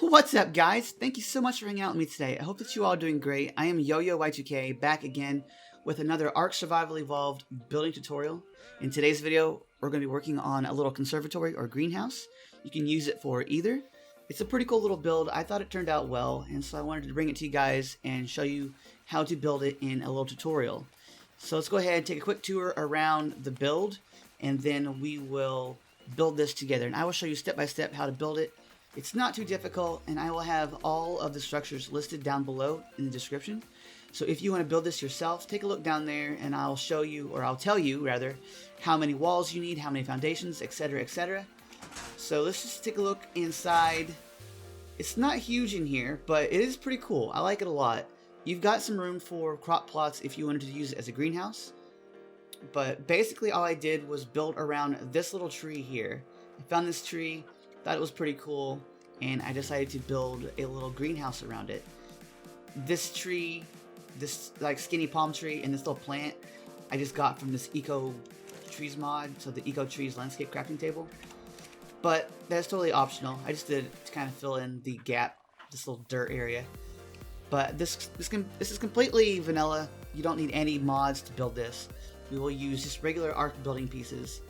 What's up, guys? Thank you so much for hanging out with me today. I hope that you all are doing great. I am Yo-Yo Y2K, back again with another Ark Survival Evolved building tutorial. In today's video, we're going to be working on a little conservatory or greenhouse. You can use it for either. It's a pretty cool little build. I thought it turned out well, and so I wanted to bring it to you guys and show you how to build it in a little tutorial. So let's go ahead and take a quick tour around the build, and then we will build this together. And I will show you step by step how to build it. It's not too difficult, and I will have all of the structures listed down below in the description. So if you want to build this yourself, take a look down there and I'll show you, or I'll tell you rather, how many walls you need, how many foundations, etc, etc. So let's just take a look inside. It's not huge in here, but it is pretty cool. I like it a lot. You've got some room for crop plots if you wanted to use it as a greenhouse. But basically all I did was build around this little tree here. I found this tree, thought it was pretty cool, and I decided to build a little greenhouse around it. This tree, this like skinny palm tree, and this little plant I just got from this Eco Trees mod, so the Eco Trees landscape crafting table. But that's totally optional. I just did it to kind of fill in the gap, this little dirt area. But this is completely vanilla. You don't need any mods to build this. We will use just regular Ark building pieces.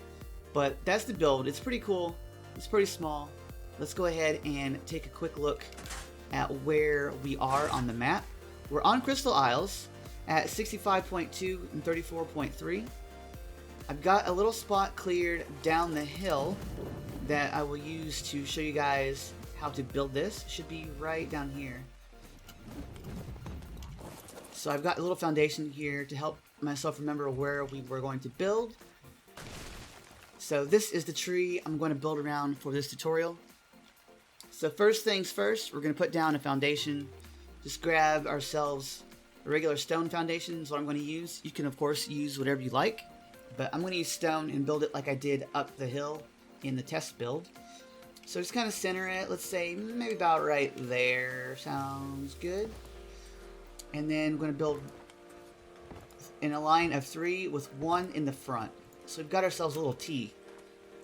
But that's the build. It's pretty cool. It's pretty small. Let's go ahead and take a quick look at where we are on the map. We're on Crystal Isles at 65.2 and 34.3. I've got a little spot cleared down the hill that I will use to show you guys how to build this. It should be right down here. So I've got a little foundation here to help myself remember where we were going to build. So this is the tree I'm going to build around for this tutorial. So first things first, we're going to put down a foundation. Just grab ourselves a regular stone foundation is what I'm going to use. You can of course use whatever you like, but I'm going to use stone and build it like I did up the hill in the test build. So just kind of center it, let's say maybe about right there, sounds good. And then we're going to build in a line of 3 with 1 in the front. So we've got ourselves a little T.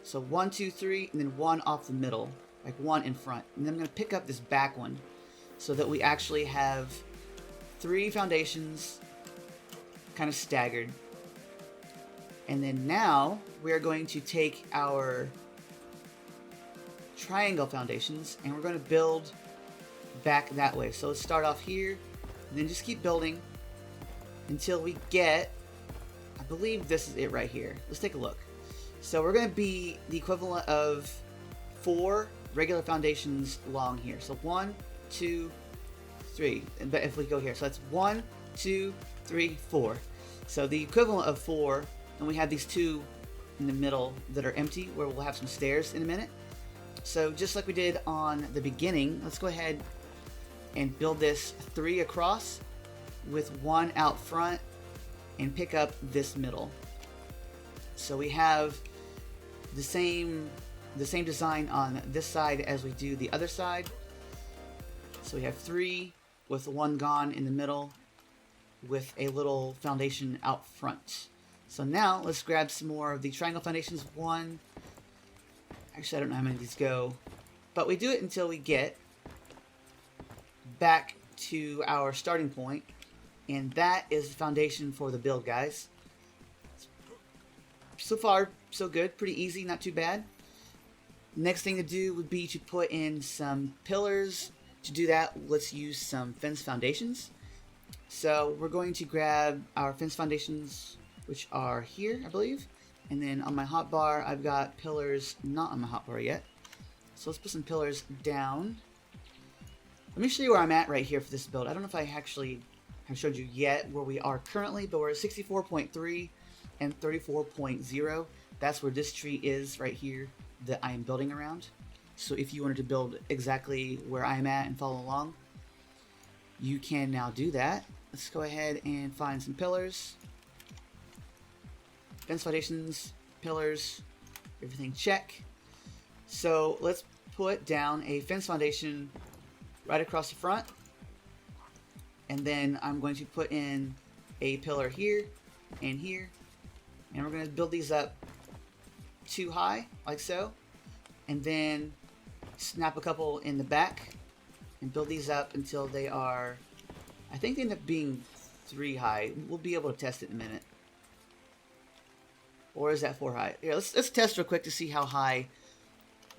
So 1, 2, 3, and then 1 off the middle, like 1 in front. And then I'm going to pick up this back one so that we actually have 3 foundations kind of staggered. And then now we are going to take our triangle foundations and we're going to build back that way. So let's start off here and then just keep building until we get, I believe this is it right here. Let's take a look. So we're going to be the equivalent of 4 regular foundations long here. So 1, 2, 3. And if we go here, so that's 1, 2, 3, 4. So the equivalent of 4, and we have these 2 in the middle that are empty where we'll have some stairs in a minute. So just like we did on the beginning, let's go ahead and build this 3 across with 1 out front and pick up this middle. So we have the same design on this side as we do the other side. So we have 3 with 1 gone in the middle with a little foundation out front. So now let's grab some more of the triangle foundations. 1, actually I don't know how many of these go, but we do it until we get back to our starting point, and that is the foundation for the build, guys. So far so good, pretty easy, not too bad. Next thing to do would be to put in some pillars. To do that, let's use some fence foundations. So we're going to grab our fence foundations, which are here, I believe. And then on my hotbar, I've got pillars not on my hotbar yet. So let's put some pillars down. Let me show you where I'm at right here for this build. I don't know if I actually have showed you yet where we are currently, but we're at 64.3 and 34.0. That's where this tree is right here that I am building around. So if you wanted to build exactly where I'm at and follow along, you can now do that. Let's go ahead and find some pillars. Fence foundations, pillars, everything check. So let's put down a fence foundation right across the front. And then I'm going to put in a pillar here and here. And we're going to build these up 2 high, like so. And then snap a couple in the back and build these up until they are, I think they end up being 3 high. We'll be able to test it in a minute. Or is that 4 high? Yeah, let's test real quick to see how high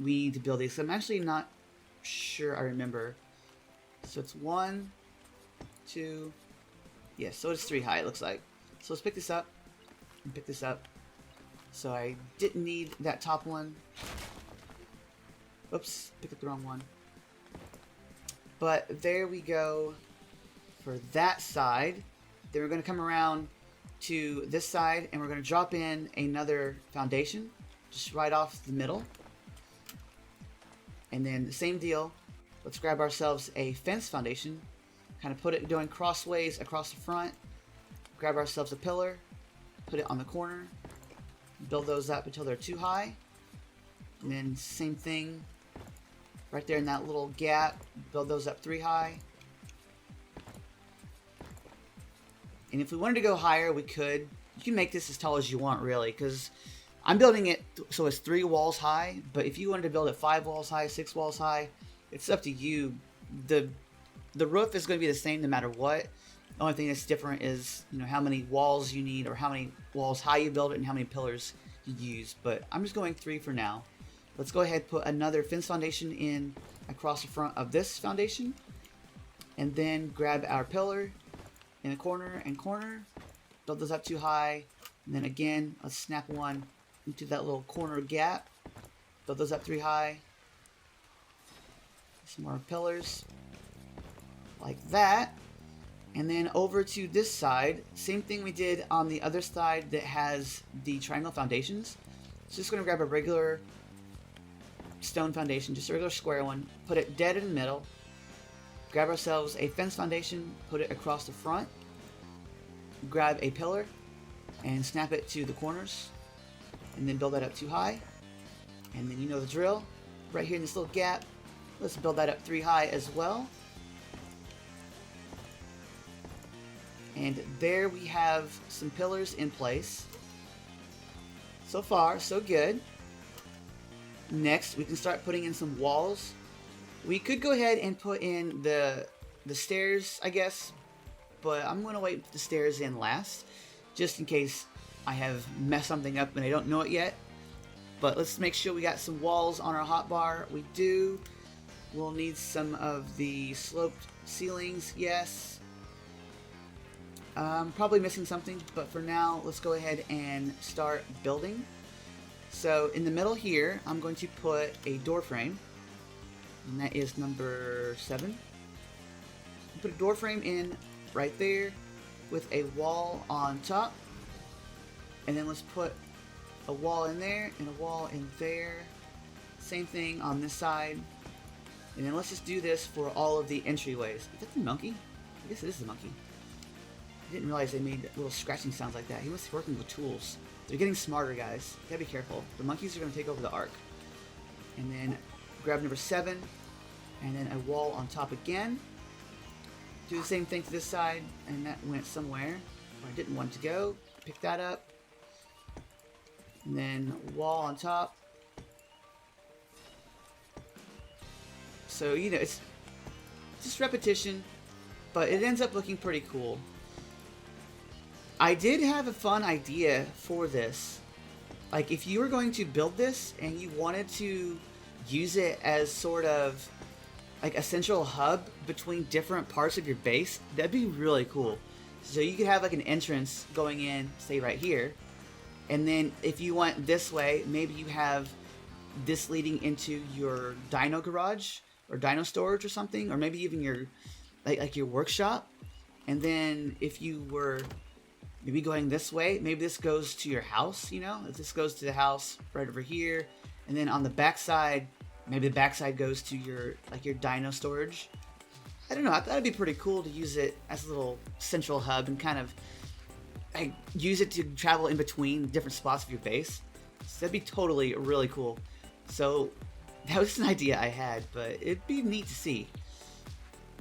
we need to build these. I'm actually not sure I remember. So it's 1, 2, yeah, so it's 3 high, it looks like. So let's pick this up and pick this up. So I didn't need that top one. Oops, picked up the wrong one. But there we go for that side. Then we're going to come around to this side and we're going to drop in another foundation just right off the middle. And then the same deal. Let's grab ourselves a fence foundation, kind of put it going crossways across the front. Grab ourselves a pillar, put it on the corner, build those up until they're 2 high. And then same thing right there in that little gap, build those up 3 high. And if we wanted to go higher, we could. You can make this as tall as you want, really, because I'm building it so it's 3 walls high. But if you wanted to build it 5 walls high, 6 walls high, it's up to you. The roof is going to be the same no matter what. The only thing that's different is, you know, how many walls you need, or how many walls high you build it, and how many pillars you use. But I'm just going 3 for now. Let's go ahead and put another fence foundation in across the front of this foundation, and then grab our pillar in the corner and corner, build those up 2 high, and then again let's snap one into that little corner gap, build those up 3 high. Some more pillars like that. And then over to this side, same thing we did on the other side that has the triangle foundations. So just going to grab a regular stone foundation, just a regular square one, put it dead in the middle, grab ourselves a fence foundation, put it across the front, grab a pillar and snap it to the corners, and then build that up 2 high. And then you know the drill, right here in this little gap, let's build that up 3 high as well. And there we have some pillars in place. So far, so good. Next, we can start putting in some walls. We could go ahead and put in the stairs, I guess, but I'm going to wait the stairs in last, just in case I have messed something up and I don't know it yet. But let's make sure we got some walls on our hotbar. We do. We'll need some of the sloped ceilings, yes. Probably missing something, but for now, let's go ahead and start building. So in the middle here, I'm going to put a door frame, and that is number 7. Put a door frame in right there with a wall on top, and then let's put a wall in there and a wall in there. Same thing on this side, and then let's just do this for all of the entryways. Is that the monkey? I guess it is the monkey. I didn't realize they made little scratching sounds like that. He must be working with tools. They're getting smarter, guys. You gotta be careful. The monkeys are gonna take over the Ark. And then grab number 7, and then a wall on top again. Do the same thing to this side, and that went somewhere where I didn't want it to go. Pick that up. And then wall on top. So, you know, it's just repetition, but it ends up looking pretty cool. I did have a fun idea for this. Like, if you were going to build this and you wanted to use it as sort of like a central hub between different parts of your base, that'd be really cool. So you could have like an entrance going in, say right here, and then if you went this way, maybe you have this leading into your dino garage or dino storage or something, or maybe even your like your workshop. And then if you were maybe going this way, maybe this goes to your house, you know? If this goes to the house right over here, and then on the back side, maybe the back side goes to your like your dino storage. I don't know, I thought it'd be pretty cool to use it as a little central hub and kind of like use it to travel in between different spots of your base. So that'd be totally really cool. So that was an idea I had, but it'd be neat to see.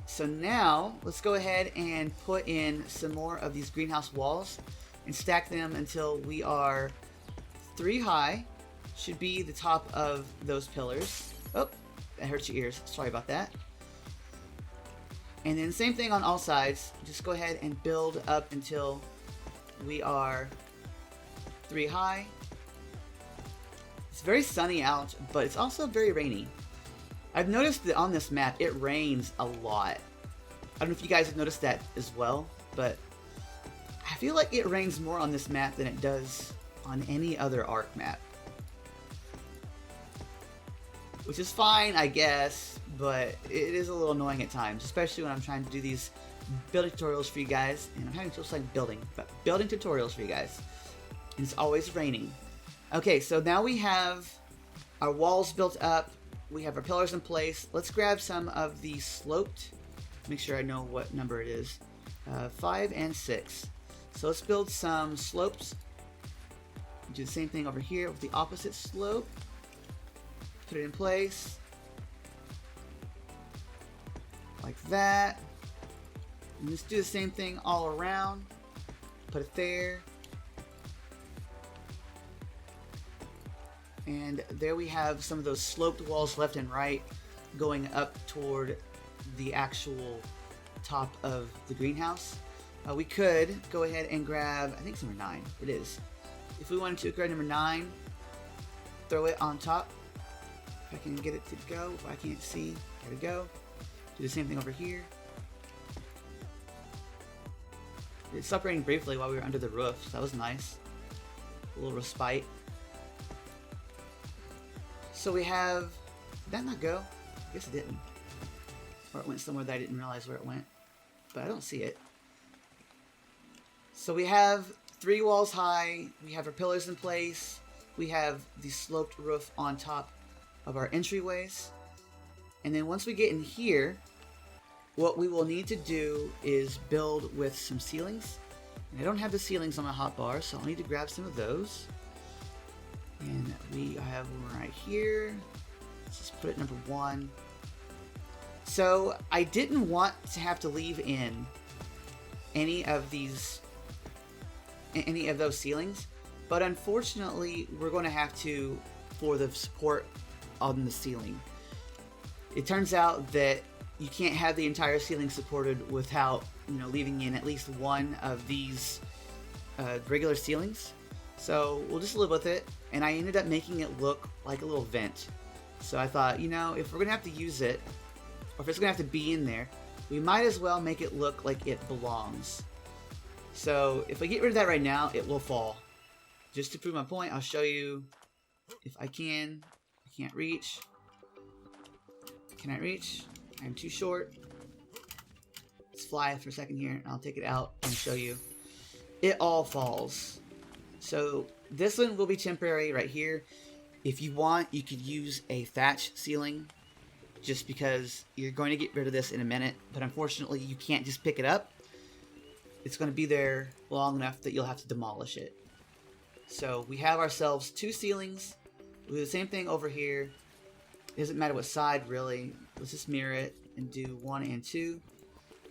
So now, let's go ahead and put in some more of these greenhouse walls and stack them until we are 3 high. Should be the top of those pillars. Oh, that hurts your ears. Sorry about that. And then same thing on all sides. Just go ahead and build up until we are 3 high. It's very sunny out, but it's also very rainy. I've noticed that on this map, it rains a lot. I don't know if you guys have noticed that as well, but I feel like it rains more on this map than it does on any other Ark map. Which is fine, I guess, but it is a little annoying at times, especially when I'm trying to do these building tutorials for you guys, and I'm having trouble like building tutorials for you guys, and it's always raining. Okay, so now we have our walls built up, we have our pillars in place. Let's grab some of the sloped, make sure I know what number it is, 5 and 6. So let's build some slopes. Do the same thing over here with the opposite slope. Put it in place. Like that. And just do the same thing all around. Put it there. And there we have some of those sloped walls left and right going up toward the actual top of the greenhouse. We could go ahead and grab, I think it's number 9. It is. If we wanted to grab number 9, throw it on top. If I can get it to go, if I can't see, there we go. Do the same thing over here. It stopped raining briefly while we were under the roof, so that was nice. A little respite. So we have, did that not go? I guess it didn't. Or it went somewhere that I didn't realize where it went. But I don't see it. So we have 3 walls high, we have our pillars in place, we have the sloped roof on top of our entryways. And then once we get in here, what we will need to do is build with some ceilings. And I don't have the ceilings on my hotbar, so I'll need to grab some of those. And we have one right here. Let's just put it number 1. So I didn't want to have to leave in any of those ceilings, but unfortunately we're going to have to for the support on the ceiling. It turns out that you can't have the entire ceiling supported without, leaving in at least one of these regular ceilings. So we'll just live with it, and I ended up making it look like a little vent. So I thought, if we're gonna have to use it, or if it's gonna have to be in there, we might as well make it look like it belongs. So if I get rid of that right now, it will fall. Just to prove my point, I'll show you if I can. I can't reach. Can I reach? I'm too short. Let's fly for a second here, and I'll take it out and show you. It all falls. So this one will be temporary right here. If you want, you could use a thatch ceiling, just because you're going to get rid of this in a minute, but unfortunately you can't just pick it up. It's going to be there long enough that you'll have to demolish it. So we have ourselves 2 ceilings. We'll do the same thing over here. It doesn't matter what side really. Let's just mirror it and do 1 and 2.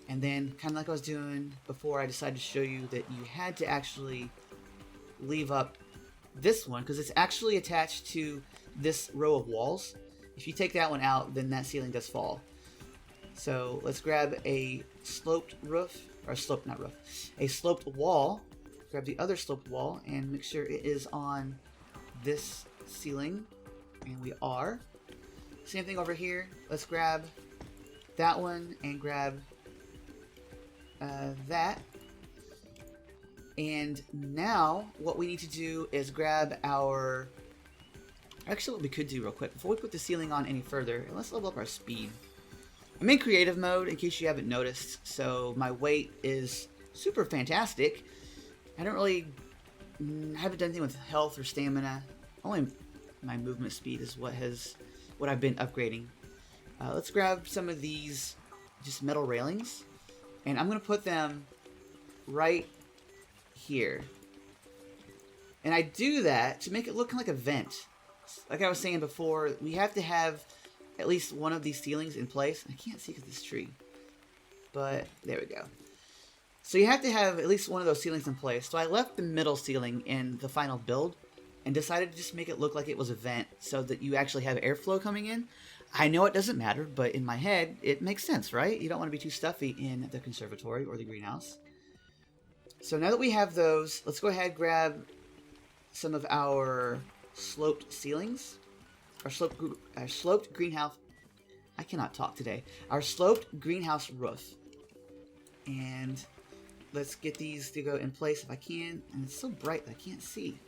And then, kind of like I was doing before, I decided to show you that you had to actually leave up this one, because it's actually attached to this row of walls. If you take that one out, then that ceiling does fall. So let's grab a sloped roof, or a sloped wall. Grab the other sloped wall and make sure it is on this ceiling, and we are. Same thing over here. Let's grab that one and grab that. And now what we need to do is grab our... Actually, what we could do real quick, before we put the ceiling on any further, let's level up our speed. I'm in creative mode, in case you haven't noticed, so my weight is super fantastic. I don't really... haven't done anything with health or stamina. Only my movement speed is what I've been upgrading. Let's grab some of these just metal railings, and I'm going to put them right here. And I do that to make it look like a vent. Like I was saying before, we have to have at least one of these ceilings in place. I can't see because of this tree, but there we go. So you have to have at least one of those ceilings in place. So I left the middle ceiling in the final build and decided to just make it look like it was a vent so that you actually have airflow coming in. I know it doesn't matter, but in my head, it makes sense, right? You don't want to be too stuffy in the conservatory or the greenhouse. So now that we have those, let's go ahead and grab some of our sloped ceilings. Our sloped greenhouse... I cannot talk today. Our sloped greenhouse roof. And let's get these to go in place if I can. And it's so bright that I can't see.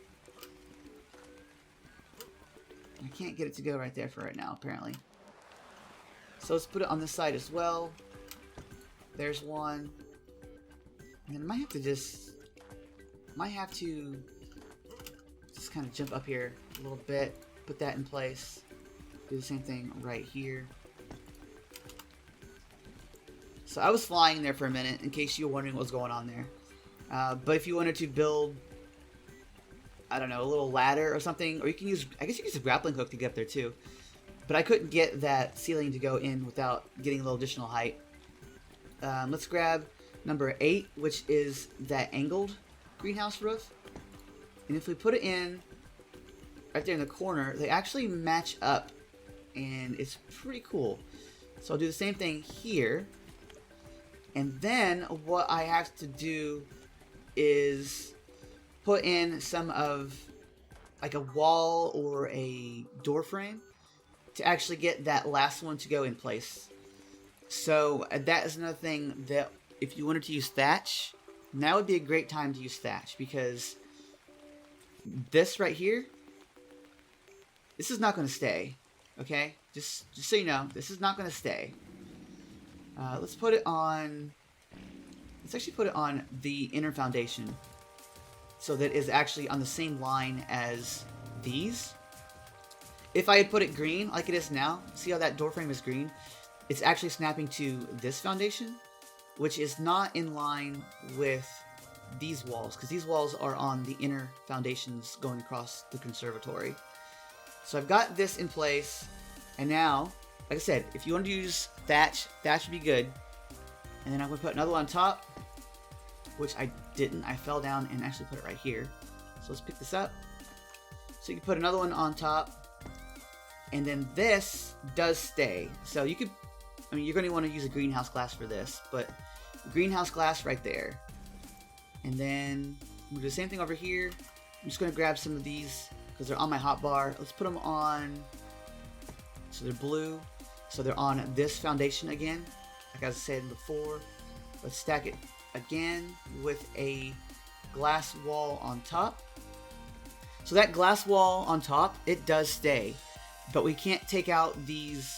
I can't get it to go right there for right now, apparently. So let's put it on this side as well. There's one. And then I might have to just kind of jump up here a little bit, put that in place. Do the same thing right here. So I was flying there for a minute in case you were wondering what was going on there. But if you wanted to build, I don't know, a little ladder or something, or you can use, I guess you can use a grappling hook to get up there too. But I couldn't get that ceiling to go in without getting a little additional height. Let's grab number 8, which is that angled greenhouse roof. And if we put it in right there in the corner, they actually match up. And it's pretty cool. So I'll do the same thing here. And then what I have to do is put in some of like a wall or a door frame to actually get that last one to go in place. So that is another thing that if you wanted to use thatch, now would be a great time to use thatch, because this right here, this is not going to stay. Okay, just so you know, this is not going to stay. Let's put it on. Let's actually put it on the inner foundation, so that it is actually on the same line as these. If I had put it green like it is now, see how that door frame is green? It's actually snapping to this foundation, which is not in line with these walls, because these walls are on the inner foundations going across the conservatory. So I've got this in place, and now, like I said, if you want to use thatch, thatch would be good. And then I'm going to put another one on top, which I didn't. I fell down and actually put it right here. So let's pick this up. So you can put another one on top, and then this does stay. So you could, I mean, you're going to want to use a greenhouse glass for this, but greenhouse glass right there. And then we'll do the same thing over here. I'm just going to grab some of these because they're on my hotbar. Let's put them on, so they're blue. So they're on this foundation again, like I said before. Let's stack it again with a glass wall on top. So that glass wall on top, it does stay, but we can't take out these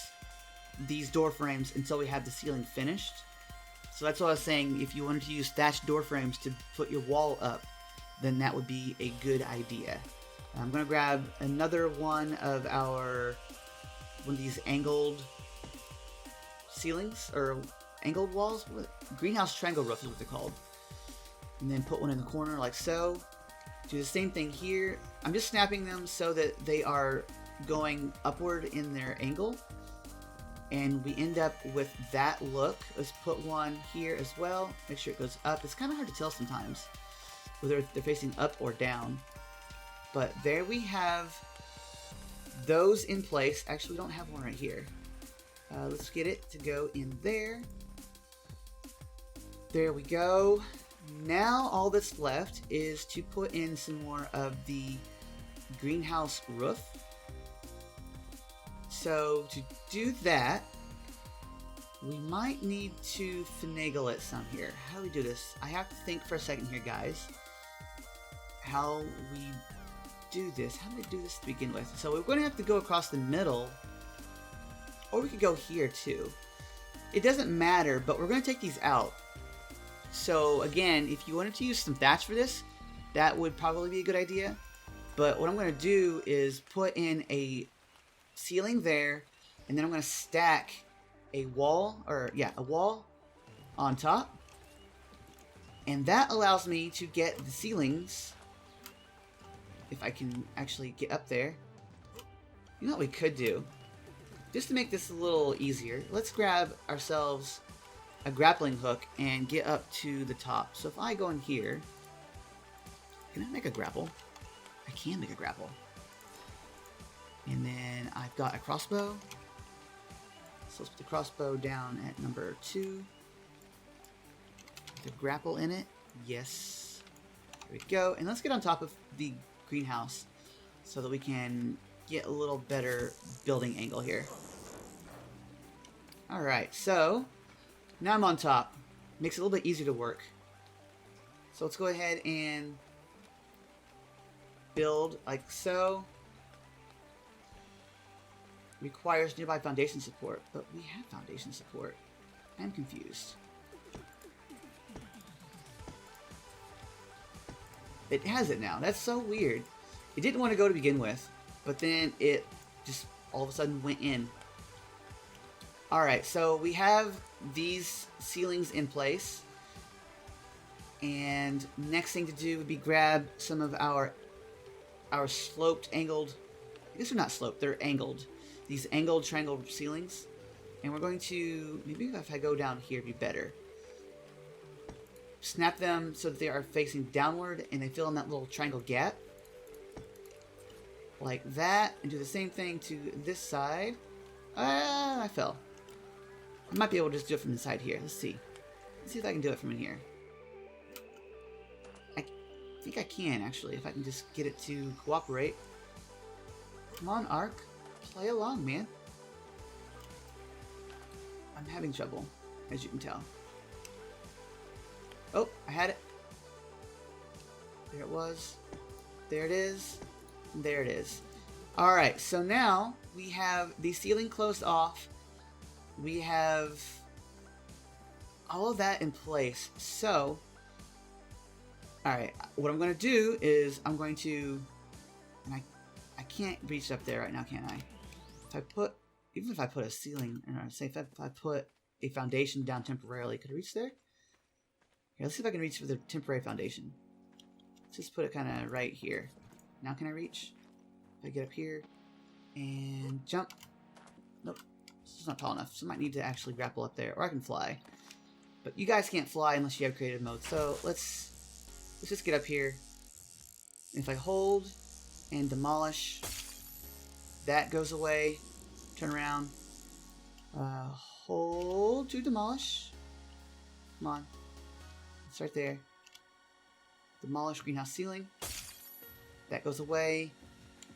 door frames until we have the ceiling finished. So that's what I was saying. If you wanted to use thatched door frames to put your wall up, then that would be a good idea. I'm going to grab another one of these angled ceilings, or angled walls. Greenhouse triangle roof is what they're called. And then put one in the corner like so. Do the same thing here. I'm just snapping them so that they are going upward in their angle. And we end up with that look. Let's put one here as well. Make sure it goes up. It's kind of hard to tell sometimes whether they're facing up or down. But there we have those in place. Actually, we don't have one right here. Let's get it to go in there. There we go. Now all that's left is to put in some more of the greenhouse roof. So to do that, we might need to finagle it some here. How do we do this? I have to think for a second here, guys. How we do this. How do we do this to begin with? So we're going to have to go across the middle, or we could go here too. It doesn't matter, but we're going to take these out. So again, if you wanted to use some thatch for this, that would probably be a good idea. But what I'm going to do is put in a ceiling there, and then I'm going to stack a wall, a wall on top. And that allows me to get the ceilings, if I can actually get up there. You know what we could do? Just to make this a little easier, let's grab ourselves a grappling hook and get up to the top. So if I go in here, can I make a grapple? I can make a grapple. And then I've got a crossbow. So let's put the crossbow down at number 2. The grapple in it. Yes. There we go. And let's get on top of the greenhouse so that we can get a little better building angle here. Alright, so now I'm on top. Makes it a little bit easier to work. So let's go ahead and build like so. Requires nearby foundation support, but we have foundation support. I'm confused. It has it now. That's so weird. It didn't want to go to begin with, but then it just all of a sudden went in. Alright, so we have these ceilings in place. And next thing to do would be grab some of our sloped, angled... I guess they're not sloped, they're angled. These angled triangle ceilings. And we're going to... Maybe if I go down here, it'd be better. Snap them so that they are facing downward and they fill in that little triangle gap. Like that. And do the same thing to this side. I fell. I might be able to just do it from the side here. Let's see. Let's see if I can do it from in here. I think I can, actually, if I can just get it to cooperate. Come on, Ark. Play along, man. I'm having trouble, as you can tell. Oh, I had it. There it was. There it is. There it is. Alright, so now we have the ceiling closed off. We have all of that in place. So, alright, what I'm going to do is I'm going to... And I can't reach up there right now, can I? If I put... Even if I put a ceiling... Or say if I put a foundation down temporarily, could I reach there? Here, let's see if I can reach for the temporary foundation. Let's just put it kind of right here. Now can I reach? If I get up here and jump. Nope. This is not tall enough, so I might need to actually grapple up there. Or I can fly. But you guys can't fly unless you have creative mode. So let's just get up here. And if I hold and demolish, that goes away. Turn around. Hold to demolish. Come on. It's right there. Demolish greenhouse ceiling. That goes away.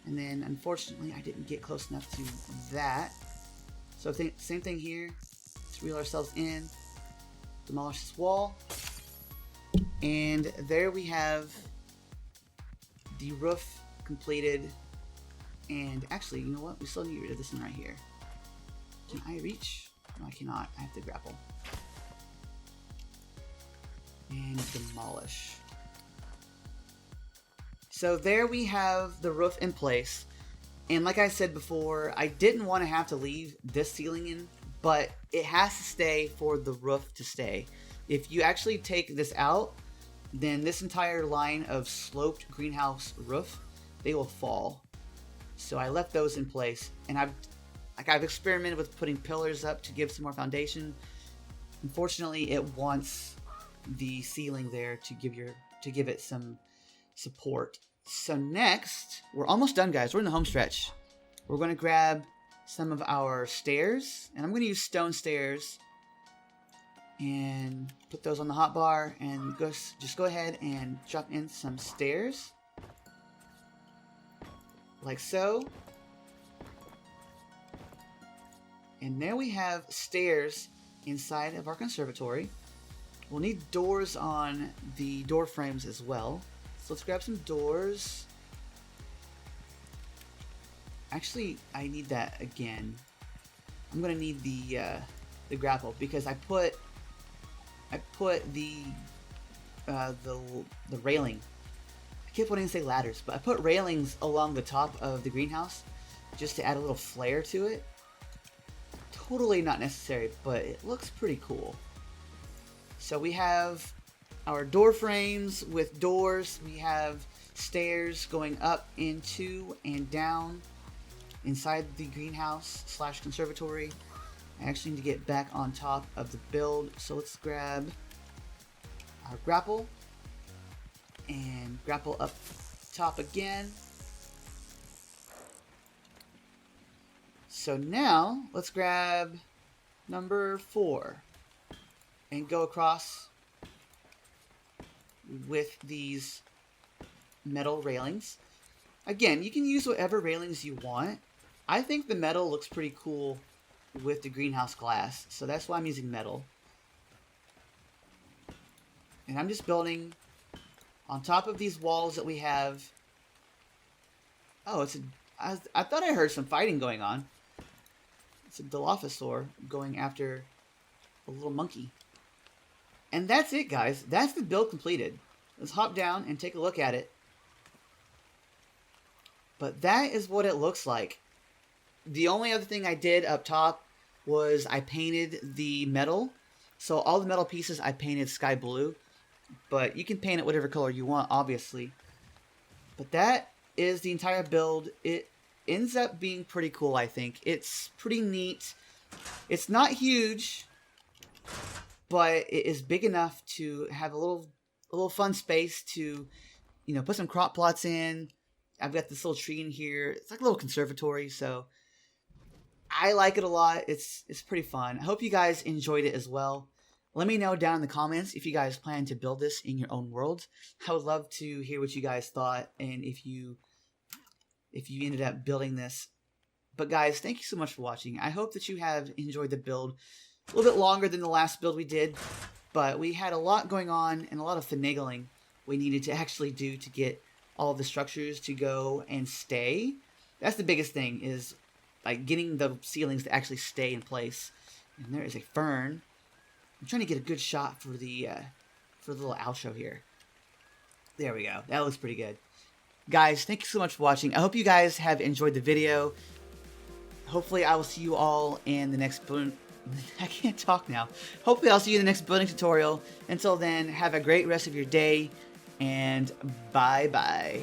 And then, unfortunately, I didn't get close enough to that. So, same thing here. Let's reel ourselves in. Demolish this wall. And there we have the roof completed. And actually, you know what? We still need to get rid of this one right here. Can I reach? No, I cannot. I have to grapple. And demolish. So there we have the roof in place. And like I said before, I didn't want to have to leave this ceiling in, but it has to stay for the roof to stay. If you actually take this out, then this entire line of sloped greenhouse roof, they will fall. So I left those in place, and I've experimented with putting pillars up to give some more foundation. Unfortunately, it wants the ceiling there to give it some support. So next, we're almost done, guys. We're in the home stretch. We're going to grab some of our stairs, and I'm going to use stone stairs and put those on the hotbar, and just go ahead and drop in some stairs like so. And there we have stairs inside of our conservatory. We'll need doors on the door frames as well. So let's grab some doors. Actually, I need that again. I'm gonna need the grapple because I put the railing. I kept wanting to say ladders, but I put railings along the top of the greenhouse just to add a little flair to it. Totally not necessary, but it looks pretty cool. So we have our door frames with doors. We have stairs going up into and down inside the greenhouse / conservatory. I actually need to get back on top of the build. So let's grab our grapple and grapple up top again. So now let's grab number 4 and go across with these metal railings. Again, you can use whatever railings you want. I think the metal looks pretty cool with the greenhouse glass, so that's why I'm using metal. And I'm just building on top of these walls that we have. Oh, I thought I heard some fighting going on. It's a Dilophosaur going after a little monkey. And that's it, guys. That's the build completed. Let's hop down and take a look at it. But that is what it looks like. The only other thing I did up top was I painted the metal. So all the metal pieces I painted sky blue. But you can paint it whatever color you want, obviously. But that is the entire build. It ends up being pretty cool, I think. It's pretty neat. It's not huge, but it is big enough to have a little fun space to, you know, put some crop plots in. I've got this little tree in here. It's like a little conservatory, so I like it a lot. It's pretty fun. I hope you guys enjoyed it as well. Let me know down in the comments if you guys plan to build this in your own world. I would love to hear what you guys thought and if you ended up building this. But guys, thank you so much for watching. I hope that you have enjoyed the build. A little bit longer than the last build we did, but we had a lot going on and a lot of finagling we needed to actually do to get all of the structures to go and stay. That's the biggest thing, is like getting the ceilings to actually stay in place. And there is a fern. I'm trying to get a good shot for the little outro here. There we go. That looks pretty good. Guys, thank you so much for watching. I hope you guys have enjoyed the video. Hopefully I will see you all in the next building. I can't talk now. Hopefully I'll see you in the next building tutorial. Until then, have a great rest of your day, and bye-bye.